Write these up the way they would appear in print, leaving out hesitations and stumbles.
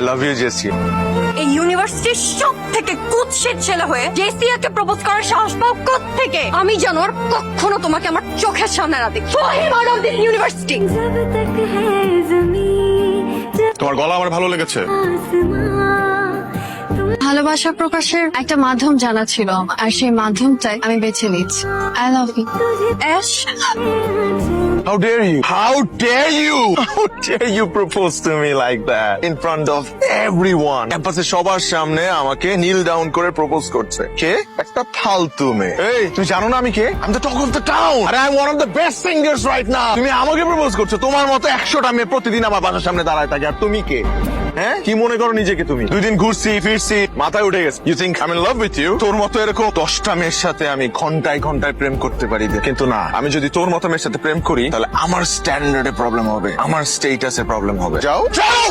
Love you JC. এই ইউনিভার্সিটির সব থেকে কুৎসিত ছেলে হয়ে জেসিয়াকে প্রপোজ করার সাহস পাও কোত্থেকে? আমি যেন আর কখনো তোমাকে আমার চোখের সামনে না দেখি। Out of this university. তোমার গলা আমার ভালো লেগেছে। ভালোবাসা প্রকাশের একটা মাধ্যম জানা ছিল আর সেই মাধ্যমটাই আমি বেছে নিচ্ছি। I love you Ash. How dare you? How dare you? How dare you propose to me like that in front of everyone? ক্যাম্পাসে সবার সামনে আমাকে নীল ডাউন করে প্রপোজ করছে। কে? একটা ফালতু মেয়ে। এই তুই জানো না আমি কে? I'm the talk of the town. R I'm one of the best singers right now. তুমি আমাকে প্রপোজ করছো? তোমার মতো 100টা মেয়ে প্রতিদিন আমার বাসার সামনে দাঁড়ায় থাকে, আর তুমি কে? হ্যাঁ, কি মনে করো নিজেকে তুমি? 2 দিন ঘুরছি ফিরছি, মাথায় উঠে গেছে। You think I'm in love with you? তোর মতো এরকম 10টা মেয়ের সাথে আমি ঘন্টায় ঘন্টায় প্রেম করতে পারি, কিন্তু না, আমি যদি তোর মতো মেয়ের সাথে প্রেম করি তাহলে আমার স্ট্যান্ডার্ডে প্রবলেম হবে, আমার স্টেটাসে প্রবলেম হবে। যাও যাও।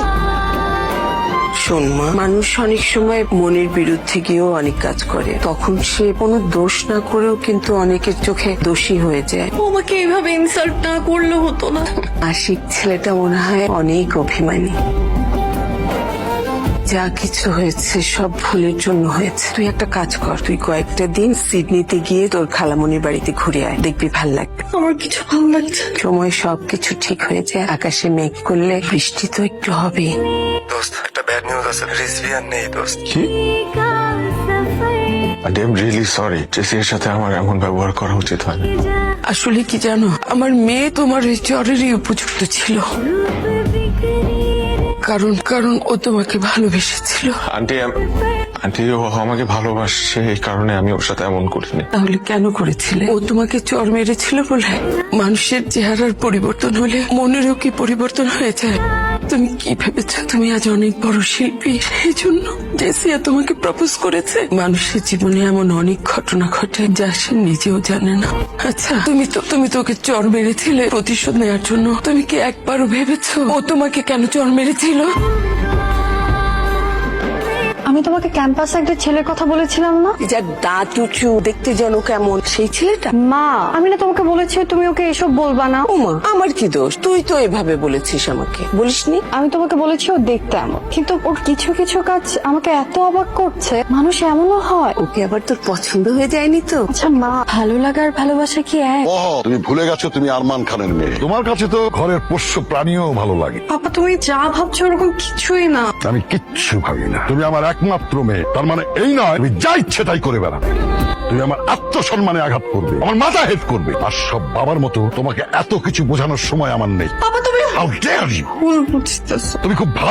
শোন মা, মানুষ অনেক সময় মনের বিরুদ্ধে গিয়েও অনেক কাজ করে, তখন সে কোনো দোষ না করেও কিন্তু অনেকের চোখে দোষী হয়ে যায়। আমাকে এইভাবে ইনসাল্ট না করলে হতো না। আশিক ছেলেটা মনে হয় অনেক অভিমানী। যা কিছু হয়েছে সব ভুলের জন্য হয়েছে। তুই একটা কাজ কর, তুই কয়েকটা দিন সিডনিতে গিয়ে তোর খালামণির বাড়িতে ঘুরে আয়, দেখবি ভাল লাগবে। আমার কিছু ভালো লাগছে। সময় সবকিছু ঠিক হয়ে যায়। আকাশে মেঘ করলে বৃষ্টি তো একটু হবে। দোস্ত, একটা ব্যাড নিউজ আছে, রিজভিয়ান নেই দোস্ত। কি? I'm really sorry. জেসির সাথে আমার এমন ব্যবহার করা উচিত হয়নি। আসলে কি জানো, আমার মেয়ে তোমার এই জ্বরেরই উপযুক্ত ছিল, কারণ ও তোমাকে ভালোবেসেছিল। আন্টি ও আমাকে ভালোবাসছে, এই কারণে আমি ওর সাথে এমন করিনি। তাহলে কেন করেছিলে? ও তোমাকে চর মেরেছিল বলে? মানুষের চেহারার পরিবর্তন হলে মনেরও কি পরিবর্তন হয়ে যায়? তুমি কি ভেবেছ তুমি আজ অনেক বড় শিল্পী, এই জন্য জেসিয়া তোমাকে প্রপোজ করেছে? মানুষের জীবনে এমন অনেক ঘটনা ঘটে যা সে নিজেও জানে না। আচ্ছা, তুমি তো ওকে চর মেরেছিলে প্রতিশোধ নেওয়ার জন্য। তুমি কি একবারও ভেবেছো ও তোমাকে কেন চর মেরেছিল? আমি তোমাকে ক্যাম্পাসে একটা ছেলের কথা বলেছিলাম না, যার দাঁত উঁচু, দেখতে যেন কেমন, সেই ছেলেটা? মা আমি না তোমাকে বলেছি তুমি ওকে এসব বলবা না। ওমা, আমার কি দোষ? তুই তো এভাবে বলেছিস আমাকে, বলিসনি? আমি তোমাকে বলেছি ও দেখতে এমন, কিন্তু ওর কিছু কিছু কাজ আমাকে এত অবাক করছে। মানুষ এমনও হয়। ওকে আবার তোর পছন্দ হয়ে যায়নি তো? আচ্ছা মা, ভালো লাগার ভালোবাসা কি এক? ও, তুমি ভুলে গেছো তুমি আরমান খানের মেয়ে। তোমার কাছে তো ঘরের পোষ্য প্রাণীও ভালো লাগে। পাপা তুমি যা ভাবছো ওরকম কিছুই না। আমি কিচ্ছু ভাবি না। তুমি আমার একমাত্র মেয়ে, তার মানে এই নয় তুমি যা ইচ্ছে তাই করে বেড়াবে। তুমি আমার আত্মসম্মানে আঘাত করবে, আমার মাথা হেট করবে, আর সব বাবার মতো তোমাকে এত কিছু বোঝানোর সময় আমার নেই। পাপা তুমি How dare you! ভুল বুঝতেছো। তুমি খুব ভালো